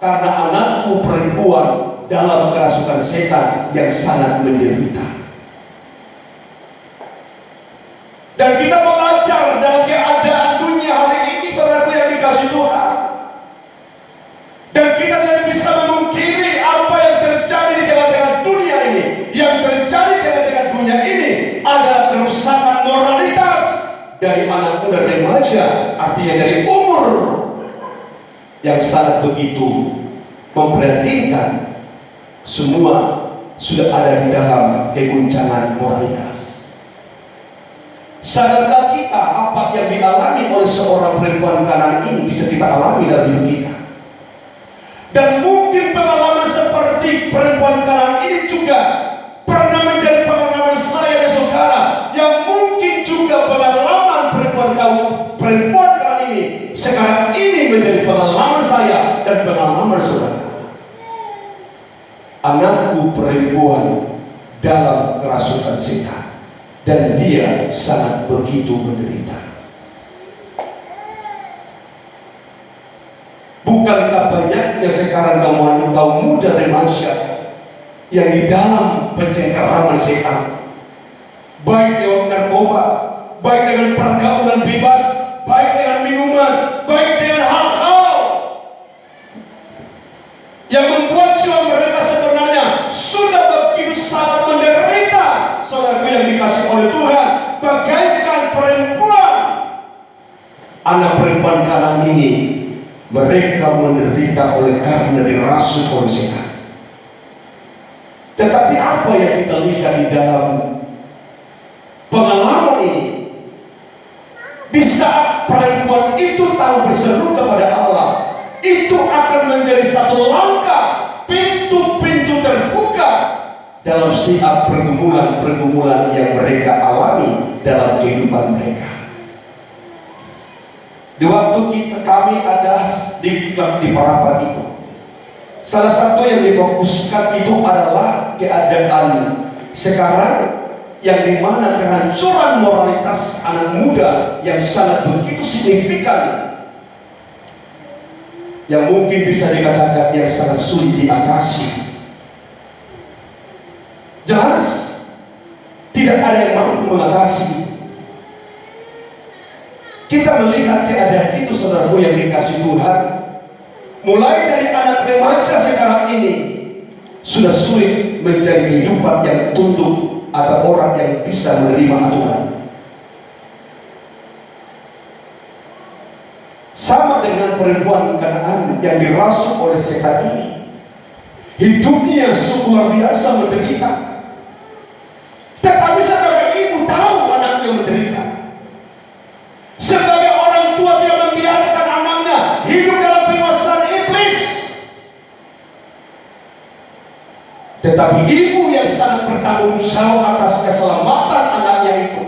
karena anakmu perempuan dalam kerasukan setan yang sangat menderita. Dan kita belajar dalam keadaan dunia hari ini, saudaraku yang dikasihi Tuhan. Dan kita tidak bisa memungkiri apa yang terjadi di tengah-tengah dunia ini. Yang terjadi di tengah-tengah dunia ini adalah kerusakan moralitas dari anak muda remaja, artinya dari umur yang sangat begitu memprihatinkan. Semua sudah ada di dalam keguncangan moralitas. Sadarkah kita apa yang dialami oleh seorang perempuan Kanaan ini bisa kita alami dalam hidup kita? Dan mungkin pengalaman seperti perempuan Kanaan ini juga pernah menjadi pengalaman saya dan saudara, yang mungkin juga pengalaman perempuan Kanaan ini sekarang ini menjadi pengalaman saya dan pengalaman saudara. Anakku perempuan dalam kerasukan setan, dan dia sangat begitu menderita. Bukankah banyaknya sekarang kaum muda remaja yang di dalam pencengkeraman setan, baik lewat narkoba, baik dengan pergaulan bebas, baik dengan minuman, baik dengan hal-hal yang membuat jiwa mereka sebenarnya sudah begitu sangat menderita. Saudaraku yang dikasih oleh Tuhan, bagaikan perempuan, anak perempuan Kanaan ini, mereka menderita oleh karena dirasuki oleh setan. Tetapi apa yang kita lihat di dalam pengalaman ini, di saat perempuan itu tahu berseru kepada Allah, itu akan menjadi satu langkah, pintu-pintu terbuka dalam setiap pergumulan-pergumulan yang mereka alami dalam kehidupan mereka. Di waktu kami ada di Parapat itu, salah satu yang difokuskan itu adalah keadaan sekarang yang dimana kehancuran moralitas anak muda yang sangat begitu signifikan, yang mungkin bisa dikatakan yang sangat sulit diatasi. Jelas tidak ada yang mampu mengatasi. Kita melihat keadaan itu, saudaraku yang dikasih Tuhan, mulai dari anak remaja sekarang ini sudah sulit menjadi kehidupan yang tunduk atau orang yang bisa menerima aturan. Sama dengan perempuan Kanaan yang dirasuk oleh setan ini, hidupnya sungguh luar biasa menderita. Tetapi sebagai ibu tahu anaknya menderita. Sebagai orang tua tidak membiarkan anaknya hidup dalam penguasaan iblis. Tetapi ibu yang sangat bertanggung jawab atas keselamatan anaknya itu,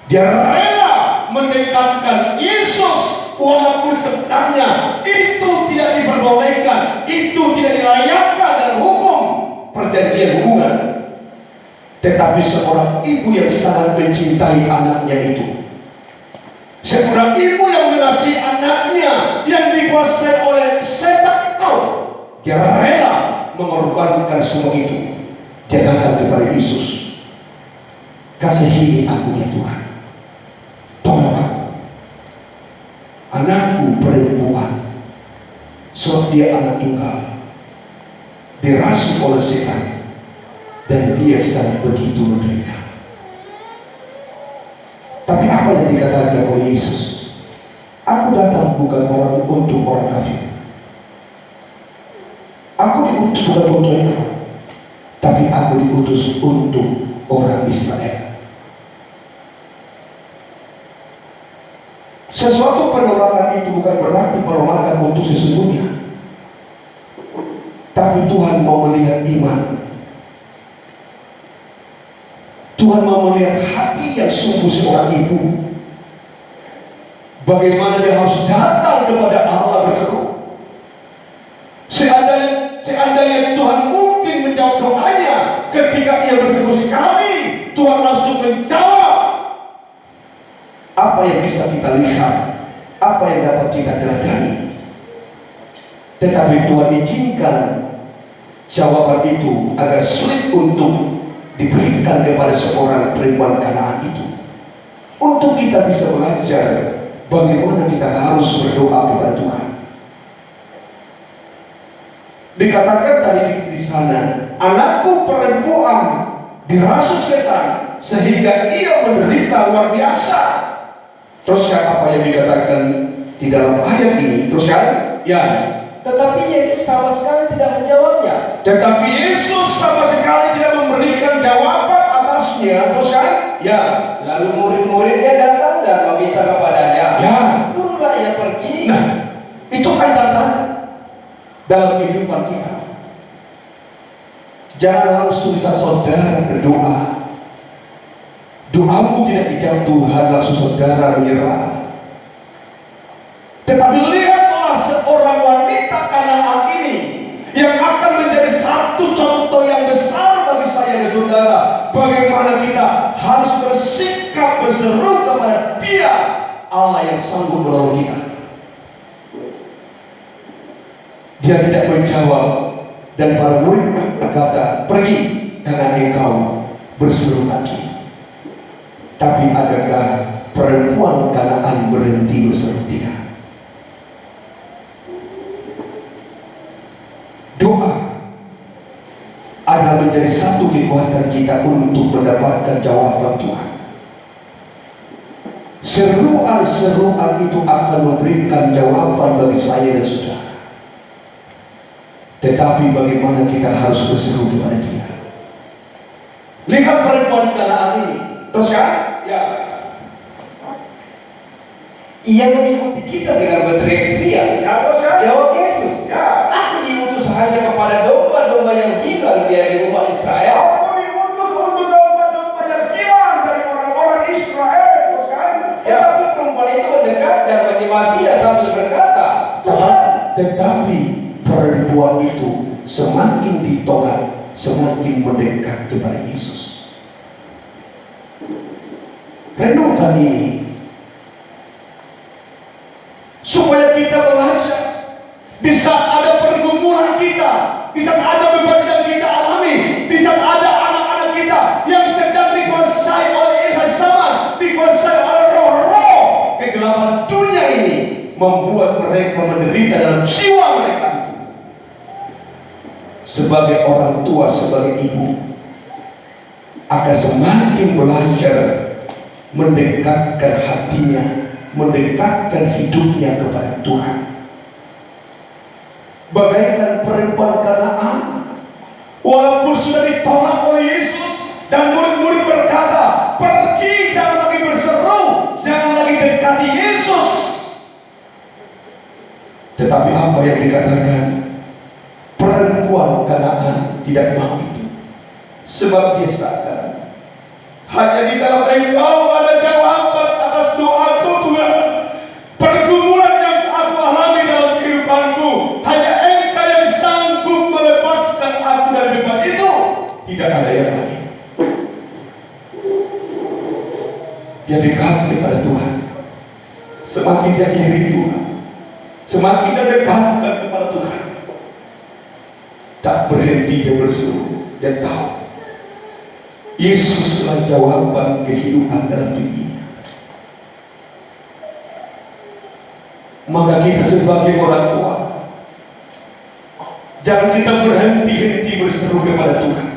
dia rela mendekatkan Yesus walaupun sebenarnya itu tidak diperbolehkan, itu tidak dilayakkan dalam hukum perjanjian hubungan. Tetapi seorang ibu yang sangat mencintai anaknya itu, seorang ibu yang mengasihi anaknya yang dikuasai oleh setan, dia rela mengorbankan semua itu. Dia datang kepada Yesus, kasihi aku ya Tuhan, tolong aku, anakku perempuan, sebab dia anak tunggal, dirasuki oleh setan, dan dia sangat begitu menderita. Tapi apa yang dikatakan oleh Yesus? Aku datang bukan untuk orang kafir. Aku diutus bukan untuk mereka, tapi aku diutus untuk orang Israel. Sesuatu penolakan itu bukan berarti penolakan untuk sesungguhnya, tapi Tuhan mau melihat iman. Tuhan mau melihat hati yang sungguh seorang ibu. Bagaimana dia harus datang kepada Allah berseru. Seandainya Tuhan mungkin menjawab doanya ketika ia berseru sekali, Tuhan langsung menjawab. Apa yang bisa kita lihat, apa yang dapat kita teladani. Tetapi Tuhan izinkan jawaban itu agak sulit untuk diberikan kepada seorang perempuan Kanaan itu, untuk kita bisa belajar bagaimana kita harus berdoa kepada Tuhan. Dikatakan tadi di sana, anakku perempuan dirasuk setan sehingga ia menderita luar biasa. Terus apa yang dikatakan di dalam ayat ini? Terus kan? Ya. Tetapi Yesus sama sekali tidak menjawabnya. Tetapi Yesus sama sekali tidak memberikan jawaban atasnya. Terus kan? Ya. Lalu murid-muridnya datang dan meminta kepadanya, Ya. suruhlah ia pergi. Nah, itu kan tanda dalam kehidupan kita. Jangan langsung saudara berdoa. Doamu tidak dijawab Tuhan, langsung saudara menyerah. Tetapi lihatlah seorang wanita Kanaan ini yang akan menjadi satu contoh yang besar bagi saya dan saudara. Bagaimana kita harus bersikap berseru kepada Dia, Allah yang sanggup menolong kita. Dia tidak menjawab, dan para murid berkata, pergi, jangan engkau berseru lagi. Tapi adakah perempuan Kanaan berhenti berseru? Tidak. Doa adalah menjadi satu kekuatan kita untuk mendapatkan jawaban Tuhan. Seruan-seruan itu akan memberikan jawaban bagi saya dan saudara. Tetapi bagaimana kita harus berseru kepada Dia? Lihat perempuan Kanaan ini. Terus ya? Ya. Ia mengikuti kita dengan berteriak-teriak. Ya, terus ya? Jawab Yesus, Ya. aku diutus hanya kepada domba-domba yang hilang dari umat Israel. Aku diutus untuk domba-domba yang hilang dari orang-orang Israel. Terus kan? Ya. Tetapi perempuan itu mendekat dan menyemati dia sambil berkata, Tuhan. Tetapi perempuan itu semakin ditolak, semakin mendekat kepada Yesus. Renungkan ini supaya kita belajar. Di saat ada pergumulan kita, di saat ada beban yang kita alami, di saat ada anak-anak kita yang sedang dikuasai oleh ilham sama, dikuasai oleh roh-roh kegelapan dunia ini, membuat mereka menderita dalam jiwa mereka itu. Sebagai orang tua, sebagai ibu, akan semakin belajar mendekatkan hatinya, mendekatkan hidupnya kepada Tuhan. Bagaikan perempuan Kanaan, walaupun sudah ditolak oleh Yesus dan murid-murid berkata, pergi, jangan lagi berseru, jangan lagi dekati Yesus. Tetapi apa yang dikatakan? Perempuan Kanaan tidak mau itu, sebab dia sadar hanya di dalam Engkau ada jawaban atas doaku, Tuhan. Pergumulan yang aku alami dalam kehidupanku, hanya Engkau yang sanggup melepaskan aku dari beban itu. Tidak ada yang lain. Dia dekat kepada Tuhan. Semakin dia iri Tuhan, semakin dia dekatkan kepada Tuhan. Tak berhenti dia berseru dan tahu Yesuslah jawaban kehidupan dalam dirinya. Maka kita sebagai orang tua, jangan kita berhenti-henti berseru kepada Tuhan.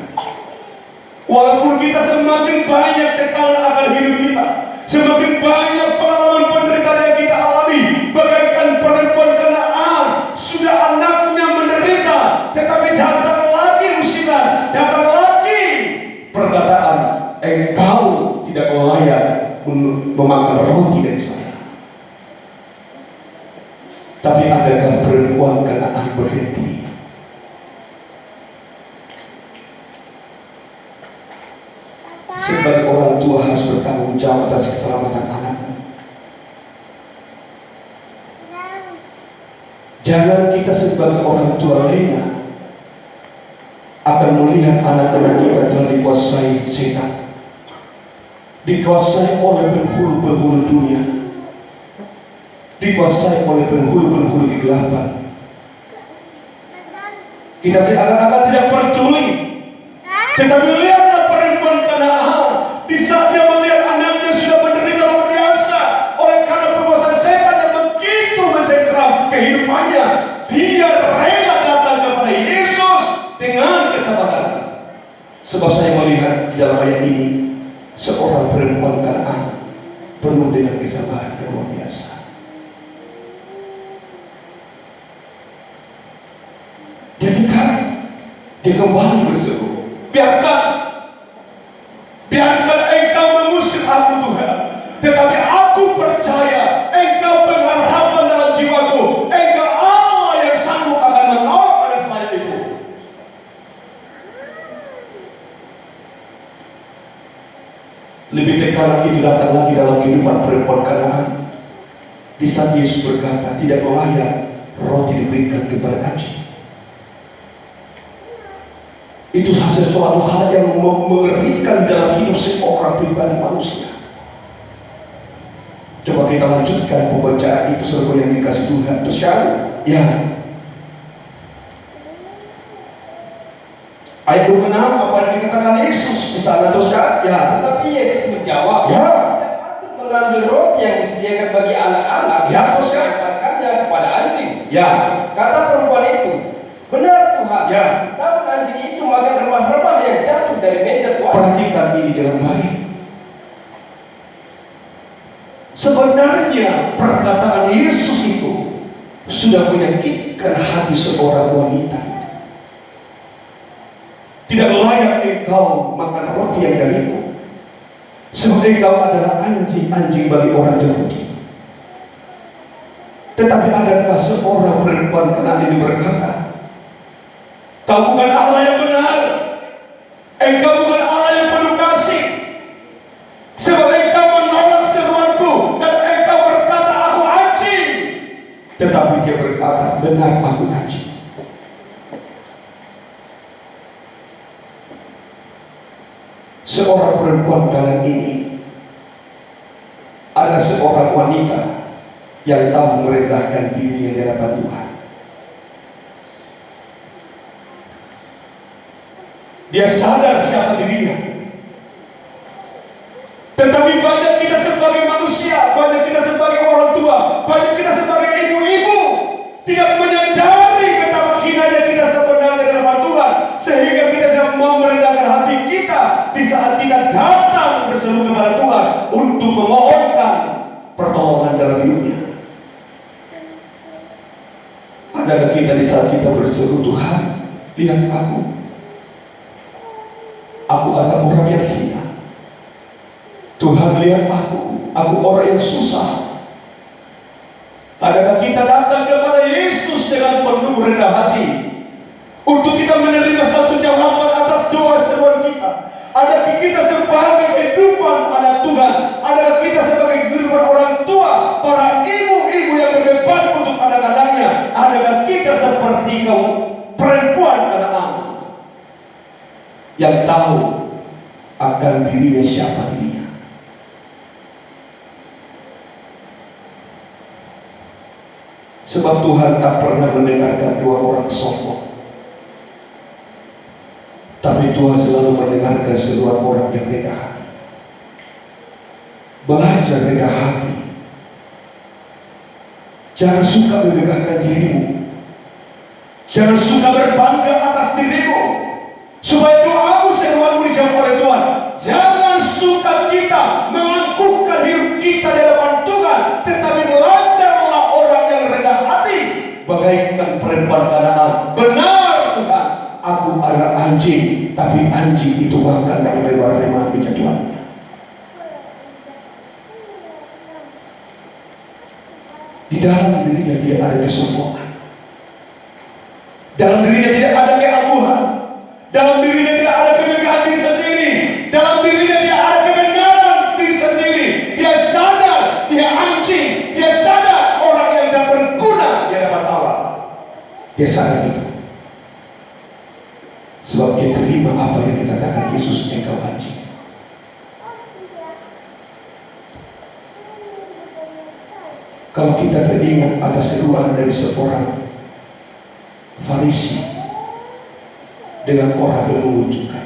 Walaupun kita semakin banyak tekanan akan hidup kita, semakin banyak pengalaman penderitaan yang kita alami, bagaikan perempuan Kanaan, sudah anaknya menderita, tetapi datang lagi usilan, datang lagi perkataan, engkau tidak layak memakan roti dari saya. Tapi adakah perempuan Kanaan berhenti? Sebagai orang tua harus bertanggung jawab atas keselamatan anaknya. Jangan kita sebagai orang tua lena akan melihat anak-anak kita telah dikuasai setan, dikuasai oleh penghulu-penghulu dunia, dikuasai oleh penghulu-penghulu kegelapan. Kita seakan-akan tidak peduli. Tetapi lihatlah perempuan Kanaan. Di saat dia melihat anaknya sudah menderita luar biasa oleh karena perbuatan setan yang begitu mencengkeram kehidupannya, dia rela datang kepada Yesus dengan kesabaran. Sebab saya melihat di dalam ayat ini seorang perempuan Kanaan penuh dengan kesabaran yang luar biasa. Dia dekat, dia kembali berseru, biarkan engkau mengusir aku Tuhan, tetapi aku percaya engkau pengharapan dalam jiwaku, engkau Allah yang sanggup akan menolong anak saya itu. Lebih tekanan itu datang lagi dalam kehidupan perempuan Kanaan. Di saat Yesus berkata, tidak layak roti diberikan kepada anjing. Itu sesuatu hal yang mengerikan dalam hidup seorang pribadi manusia. Coba kita lanjutkan pembacaan itu saudara yang dikasih Tuhan. Terus kan? Ya. Ayat 26 apa yang dikatakan Yesus di sana, terus kan? Ya. Tetapi Yesus menjawab, Ya. tidak patut mengambil roti yang disediakan bagi anak-anak, Ya, terus kan? melemparkannya kepada anjing. Ya. Kata perempuan itu, benar Tuhan. Ya. Namun anjing itu makan remah-remah yang jatuh dari meja Tuhan. Perhatikan ini dengan baik. Sebenarnya perkataan Yesus itu sudah menyakitkan hati seorang wanita. Tidak layak engkau makan roti yang dariku, sebab engkau adalah anjing-anjing bagi orang Yahudi. Tetapi adakah seorang perempuan Kanaan ini berkata, kau bukan Allah yang benar, engkau bukan Allah yang penuh kasih, sebab engkau menolak seruanku dan engkau berkata aku anjing. Tetapi dia berkata, benar aku anjing. Seorang perempuan Kanaan ini adalah seorang wanita yang tahu merendahkan dirinya di hadapan Tuhan. Dia sadar siapa dirinya. Tetapi banyak kita sebagai manusia, banyak kita sebagai orang tua, banyak kita sebagai ibu-ibu tidak menyadari betapa hinanya kita sebenarnya di hadapan Tuhan, sehingga kita tidak mau merendahkan hati kita di saat kita datang berseru kepada Tuhan untuk memohonkan pertolongan dalam hidupnya. Adakah kita di saat kita berseru, Tuhan, lihat aku adalah orang yang hina. Tuhan, lihat aku orang yang susah. Adakah kita datang kepada Yesus dengan penuh rendah hati untuk kita menerima satu jawaban atas doa seruan kita? Adakah kita sebagai kehidupan anak Tuhan? Adakah kita sebagai kehidupan orang tua, para ibu-ibu yang berdebat untuk anak-anaknya? Adakah kita seperti perempuan Kanaan yang tahu akan dirinya siapa dirinya? Sebab Tuhan tak pernah mendengarkan doa orang sombong, tapi Tuhan selalu mendengarkan seruan orang yang rendah hati. Belajar rendah hati. Jangan suka memegahkan dirimu. Jangan suka berbangga atas dirimu, supaya doamu seruanmu dijawab oleh Tuhan. Jangan suka kita mengakukan hidup kita di hadapan Tuhan, tetapi belajarlah orang yang rendah hati, bagaikan perempuan Kanaan. Benar Tuhan, aku adalah anjing, tapi anjing itu makan dari remah-remah meja Tuhan. Di dalam dirinya tidak ada kesombongan, dalam dirinya tidak ada keangkuhan, dalam dirinya tidak ada kemegahan diri sendiri, dalam dirinya tidak ada kebenaran diri sendiri. Dia sadar dia anjing, dia sadar orang yang tidak berguna di hadapan Allah. Dia sadar itu. Sebab dia terima apa yang dikatakan Yesus, engkau anjing. Kalau kita teringat ada seruan dari seorang Farisi dengan orang yang mengunjukkan.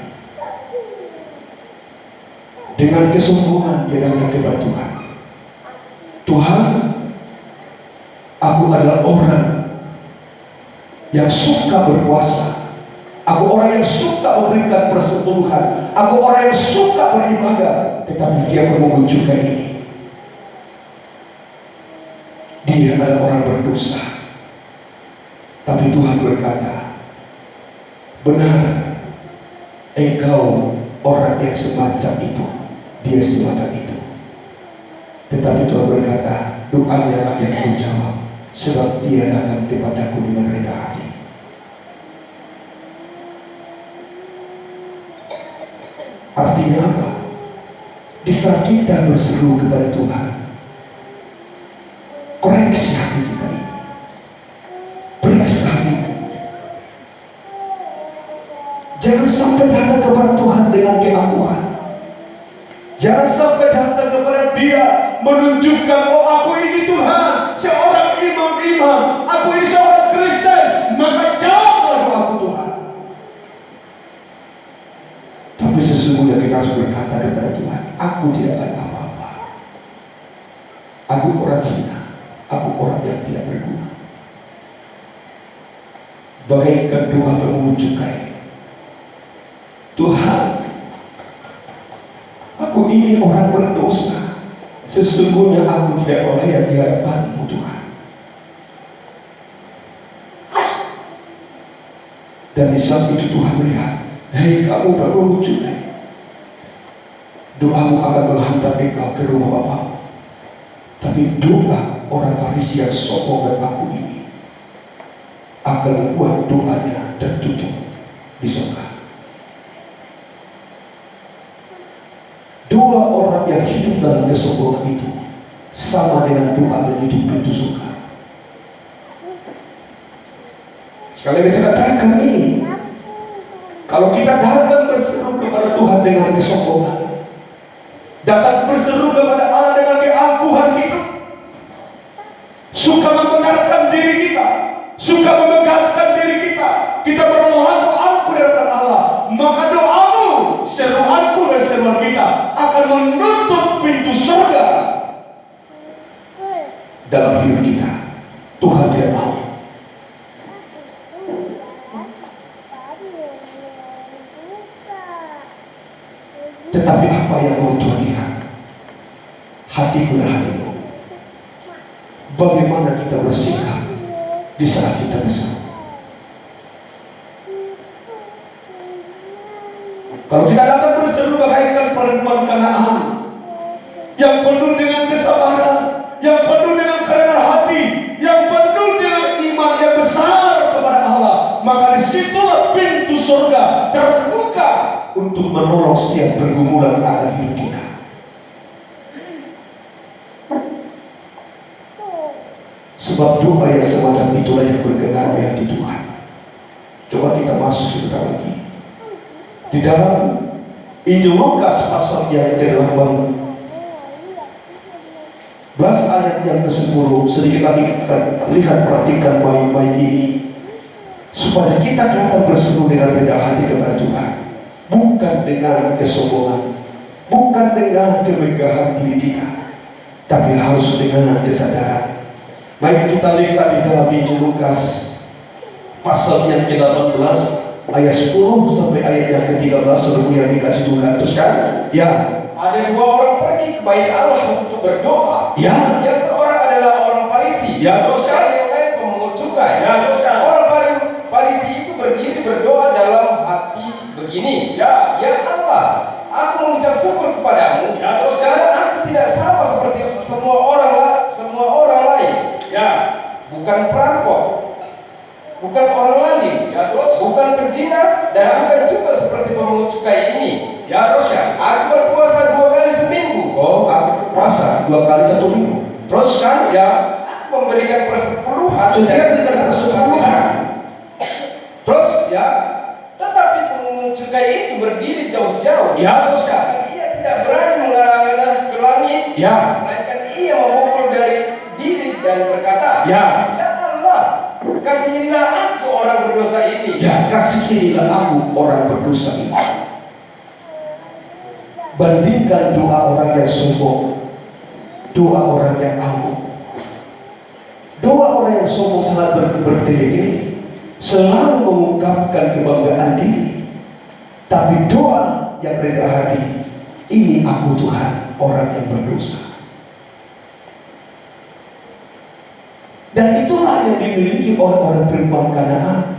Dengan kesombongan dia datang kepada Tuhan. Tuhan, aku adalah orang yang suka berpuasa. Aku orang yang suka memberikan persepuluhan. Aku orang yang suka beribadah. Tetapi dia mengunjukkan ini. Dia adalah orang berdosa. Tapi Tuhan berkata, benar, engkau orang yang semacam itu. Dia semacam itu. Tetapi Tuhan berkata, doanya lah yang menjawab, sebab dia datang kepadaku dengan rendah hati. Artinya apa? Di saat kita berseru kepada Tuhan, koreksi hati kita ini, periksa hati. Jangan sampai datang kepada Tuhan dengan keakuan. Jangan sampai datang kepada Dia menunjukkan, oh aku ini Tuhan, seorang imam-imam, aku ini seorang Kristen, maka jawablah doaku Tuhan. Tapi sesungguhnya kita harus berkata kepada Tuhan, aku tidak ada apa-apa. Aku orang hina, aku orang yang tidak berguna. Bagaikan doa pengunjukkan, Tuhan, aku ini orang berdosa. Sesungguhnya aku tidak layak di hadapan-Mu Tuhan. Dan di saat itu Tuhan melihat, hei kamu berwujud, doamu akan menghantar engkau ke rumah Bapa. Tapi doa orang Farisi yang sombong dan aku ini akan membuat doanya tertutup di surga. Doa orang yang hidup dalam kesombongan itu sama dengan doa menutup pintu surga. Sekali lagi saya katakan ini, kalau kita datang berseru kepada Tuhan dengan kesombongan, datang berseru kepada Allah dengan keangkuhan hidup, suka membenarkan diri kita, suka memegahkan diri kita, kita berlaku angkuh di hadapan Allah, maka doamu, seruanku dan seruan kita akan menutup pintu surga dalam hidup kita. Tuhan tidak mau. Tetapi apa yang mau Tuhan lihat? Hatiku dan hatimu. Bagaimana kita bersikap di saat kita berseru? Kalau kita datang berseru bagaikan perempuan Kanaan yang penuh dengan kesabaran, yang penuh dengan kerendahan hati, yang penuh dengan iman yang besar kepada Allah, maka disitulah pintu surga terbuka untuk menolong setiap pergumulan akan hidup kita. Sebab doa yang semacam itulah yang berkenan di hati Tuhan. Coba kita masuk sebentar lagi di dalam Injil Lukas pasal yang ke-18 ayat yang ke-10. Sedikit lagi kita lihat, perhatikan baik-baik ini, supaya kita datang berseru dengan rendah hati kepada Tuhan, bukan dengan kesombongan, bukan dengan kemegahan diri kita, tapi harus dengan kesadaran. Mari kita lihat di dalam Injil Lukas pasal yang ke-18 ayat 10 sampai ayat yang ke-13. Seluruh yang dikasih Tuhan, teruskan. Ya, Ada dua orang pergi ke bait Allah untuk berdoa. ya, Yang seorang adalah orang Farisi, ya, teruskan. yang lain pemungut cukai. Ya, teruskan. Orang Farisi itu berdiri berdoa dalam hati begini, Ya, ya Allah, aku mengucap syukur kepadamu, Ya, teruskan. karena aku tidak sama seperti semua orang lain. ya, Bukan perampok, bukan orang lain, ya, terus. bukan pezina, dan bukan juga seperti pemungut cukai ini. Ya, teruskan. Aku berpuasa 2 kali seminggu. Oh, aku puasa 2 kali 1 minggu. Teruskan. Ya, Aku memberikan persepuluhan sudah tidak persepuluhan. Terus, ya, tetapi pemungut cukai itu berdiri jauh-jauh. ya, teruskan. Ia tidak berani mengarah ke langit, Ya, melainkan ia memukul dari diri dan berkata, ya, ya Allah, kasihilah aku orang berdosa ini. Ya, kasihanilah aku orang berdosa ini. Bandingkan doa orang yang sombong, doa orang yang angkuh. Doa orang yang sombong sangat bertele-tele, selalu mengungkapkan kebanggaan diri. Tapi doa yang rendah hati, ini aku Tuhan, orang yang berdosa. Dan itulah yang dimiliki oleh orang perempuan Kanaan.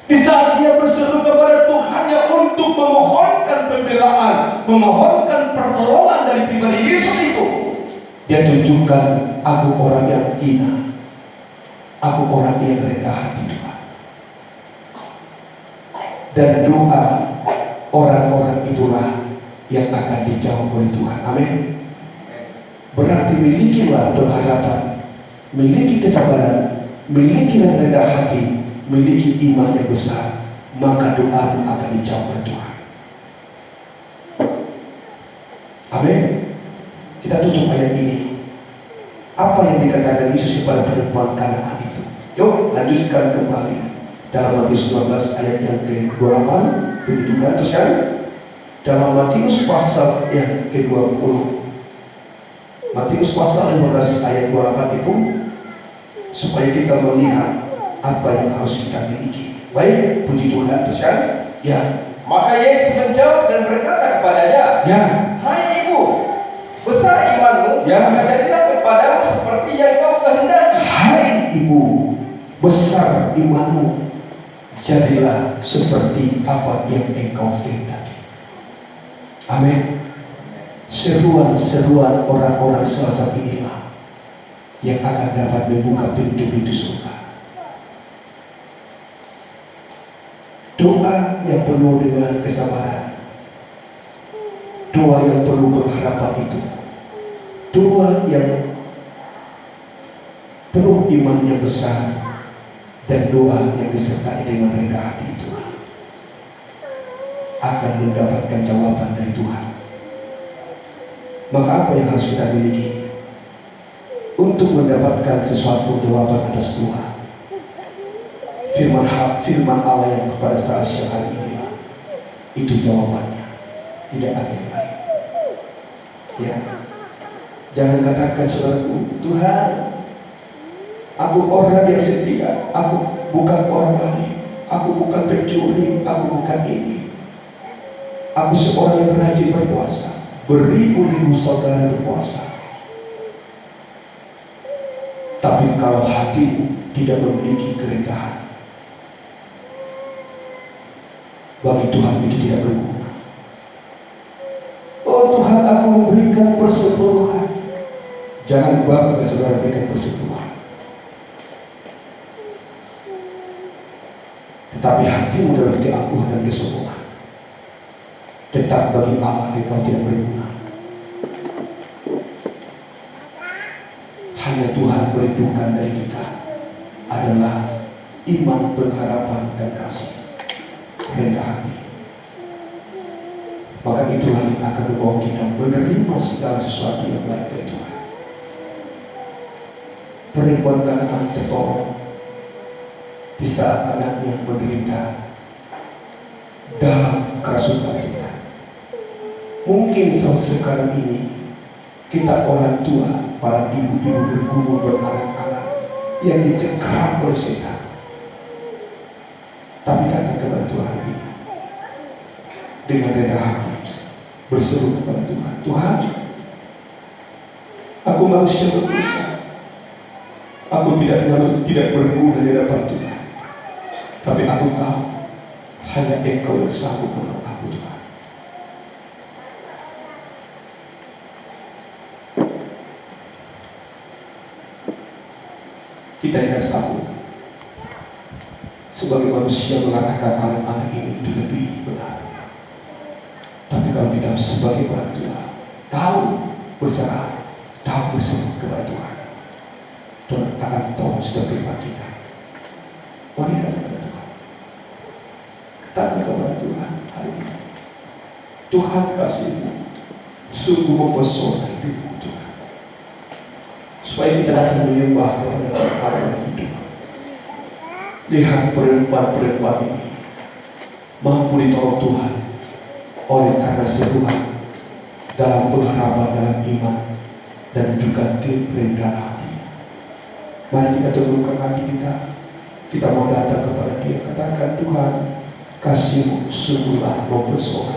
Di saat dia berseru kepada Tuhannya untuk memohonkan pembelaan, memohonkan pertolongan dari pribadi Yesus itu, dia tunjukkan, aku orang yang hina, aku orang yang rendah hati Tuhan. Dan doa orang-orang itulah yang akan dijawab oleh Tuhan. Amin. Berarti milikilah pengharapan, miliki kesabaran, miliki rendah hati, miliki iman yang besar, maka doa akan dijawab oleh Tuhan. Amin. Kita tutup ayat ini. Apa yang dikatakan Yesus kepada perempuan Kanaan itu? Yuk lanjutkan kembali dalam Matius 12 ayat yang ke-28. Begitu kan? Terus kan? Dalam Matius pasal yang ke-20, Matius pasal 15 ayat 28 itu, supaya kita melihat apa yang harus kita miliki. Baik, puji Tuhan. Terus kan? Ya. Maka Yesus menjawab dan berkata kepadanya, Ya. hai ibu, besar imanmu, Ya. maka jadilah kepadamu seperti yang kau kehendaki. Hai ibu, besar imanmu, jadilah seperti apa yang engkau kehendaki. Amin. Seruan-seruan orang-orang semacam inilah yang akan dapat membuka pintu-pintu surga. Doa yang penuh dengan kesabaran, doa yang penuh pengharapan itu, doa yang penuh iman yang besar, dan doa yang disertai dengan rendah hati itu akan mendapatkan jawaban dari Tuhan. Maka apa yang harus kita miliki untuk mendapatkan sesuatu jawaban atas doa? Firman Allah yang kepada saat siang hari ini, itu jawabannya, tidak ada yang lain. Ya, jangan katakan saudaraku, Tuhan, aku orang yang setia, aku bukan orang lain, aku bukan pencuri, aku bukan ini, aku seorang yang rajin berpuasa, beribu-ribu saudara berpuasa. Tapi kalau hatimu tidak memiliki kerendahan, bagi Tuhan itu tidak berguna. Oh Tuhan, aku memberikan persepuluhan. Jangan bangga saudara berikan persepuluhan, tetapi hatimu dalam keangkuhan dan kesombongan, tetap bagi Allah engkau tidak berguna. Hanya Tuhan merindukan dari kita adalah iman, pengharapan, dan kasih, rendah hati. Maka itulah yang akan membawa kita menerima segala sesuatu yang baik dari Tuhan. Perempuan Kanaan tertolong di saat anaknya menderita dalam kerasukan setan. Mungkin sekarang ini kita orang tua, para ibu-ibu bergumul beranak-anak yang dicengkeram oleh setan, tapi datang kepada Tuhan ini dengan rendah hati, berseru kepada Tuhan, Tuhan, aku manusia berdosa, aku tidak berguna di hadapan Tuhan, tapi aku tahu hanya Engkau yang sanggup menolong aku, Tuhan. Kita tidak sanggup sebagai manusia mengarahkan anak-anak ini itu lebih benar. Tapi kalau kita sebagai orang tua tahu berserah, tahu berseru kepada Tuhan, Tuhan akan tolong setiap pribadi kita. Mari datang kepada Tuhan, katakan kepada Tuhan hari ini, Tuhan kasih-Mu sungguh mempesona hidupku Tuhan, supaya kita dapat menyembah kepada Allah yang hidup. Lihat perempuan-perempuan ini mampu ditolong Tuhan oleh karena Tuhan dalam pengharapan, dalam iman, dan juga kerendahan hati. Mari kita tundukkan hati kita. Kita mau datang kepada Dia, katakan, Tuhan, kasih-Mu sungguhlah mempersoalkan